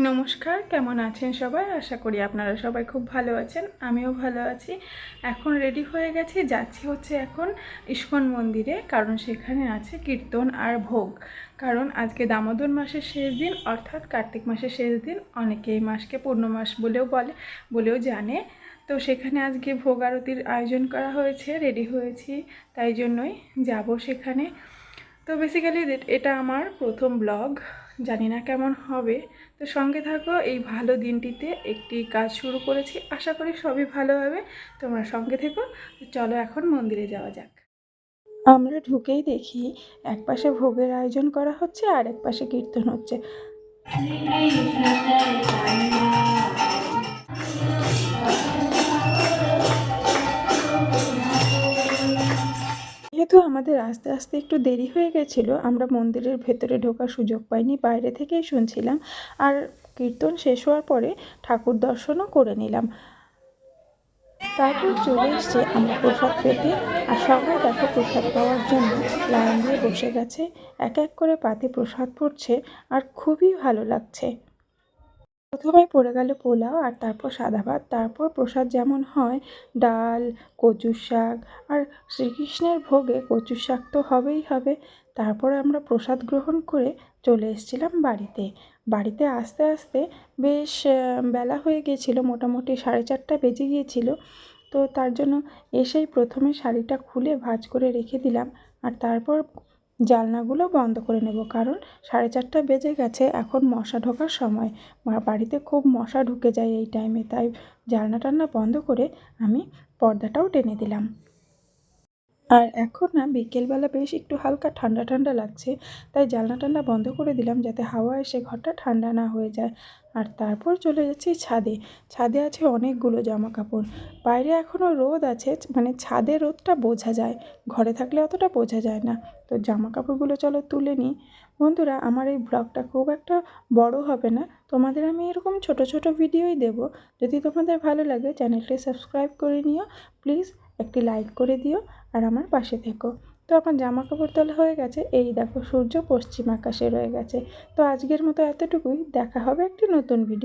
নমস্কার, কেমন আছেন সবাই? আশা করি আপনারা সবাই খুব ভালো আছেন। আমিও ভালো আছি। এখন রেডি হয়ে গেছি, যাচ্ছি হচ্ছে এখন ইস্কন মন্দিরে, কারণ সেখানে আছে কীর্তন আর ভোগ। কারণ আজকে দামোদর মাসের শেষ দিন, অর্থাৎ কার্তিক মাসের শেষ দিন। অনেকে এই মাসকে পূর্ণমাস বলেও জানে। তো সেখানে আজকে ভোগ আরতির আয়োজন করা হয়েছে, রেডি হয়েছি, তাই জন্যই যাব সেখানে। তো বেসিক্যালি এটা আমার প্রথম ব্লগ, জানি না কেমন হবে। তো সঙ্গে থাকো, এই ভালো দিনটিতে একটি কাজ শুরু করেছি, আশা করি সবই ভালো হবে। তোমরা সঙ্গে থেকো। চলো এখন মন্দিরে যাওয়া যাক। আমরা ঢুকেই দেখি একপাশে ভোগের আয়োজন করা হচ্ছে আর এক পাশে কীর্তন হচ্ছে। যেহেতু আমাদের আস্তে আস্তে একটু দেরি হয়ে গেছিলো, আমরা মন্দিরের ভেতরে ঢোকার সুযোগ পাইনি, বাইরে থেকেই শুনছিলাম। আর কীর্তন শেষ হওয়ার পরে ঠাকুর দর্শনও করে নিলাম। তারপর চলে এসছে আমরা প্রসাদ পেতে। আর সবাই দেখো প্রসাদ পাওয়ার জন্য লাইন দিয়ে বসে গেছে, এক এক করে পাতে প্রসাদ পড়ছে, আর খুবই ভালো লাগছে। প্রথমে পড়ে গেল পোলাও, আর তারপর সাদা ভাত, তারপর প্রসাদ যেমন হয় ডাল, কচুর শাক। আর শ্রীকৃষ্ণের ভোগে কচুর শাক তো হবেই হবে। তারপর আমরা প্রসাদ গ্রহণ করে চলে এসেছিলাম বাড়িতে আস্তে আস্তে বেশ বেলা হয়ে গিয়েছিল, মোটামুটি 4:30 বেজে গিয়েছিল। তো তার জন্য এসেই প্রথমে শাড়িটা খুলে ভাঁজ করে রেখে দিলাম, আর তারপর জানলাগুলো বন্ধ করে নেব, কারণ 4:30 বেজে গেছে, এখন মশা ঢোকার সময়। বাড়িতে খুব মশা ঢুকে যায় এই টাইমে, তাই জানলা বন্ধ করে আমি পর্দাটাও টেনে দিলাম। আর এখন না বিকেলবেলা বেশ একটু হালকা ঠান্ডা ঠান্ডা লাগছে, তাই জানলা বন্ধ করে দিলাম, যাতে হাওয়া এসে ঘরটা ঠান্ডা না হয়ে যায়। আর তারপর চলে যাচ্ছি ছাদে আছে অনেকগুলো জামা কাপড়। বাইরে এখনও রোদ আছে, মানে ছাদে রোদটা বোঝা যায়, ঘরে থাকলে অতটা বোঝা যায় না। তো জামা কাপড়গুলো চলো তুলে নিই। বন্ধুরা, আমার এই ব্লগটা খুব একটা বড় হবে না, তোমাদের আমি এরকম ছোট ছোট ভিডিওই দেব। যদি তোমাদের ভালো লাগে চ্যানেলটি সাবস্ক্রাইব করে নিও প্লিজ, একটি লাইক করে দিও, আর আমার পাশে থেকো। তো আমার জামা কাপড় তোলা হয়ে গেছে, এই দেখো সূর্য পশ্চিম আকাশে রয়ে গেছে। তো আজকের মতো এতটুকুই, দেখা হবে একটি নতুন ভিডিও।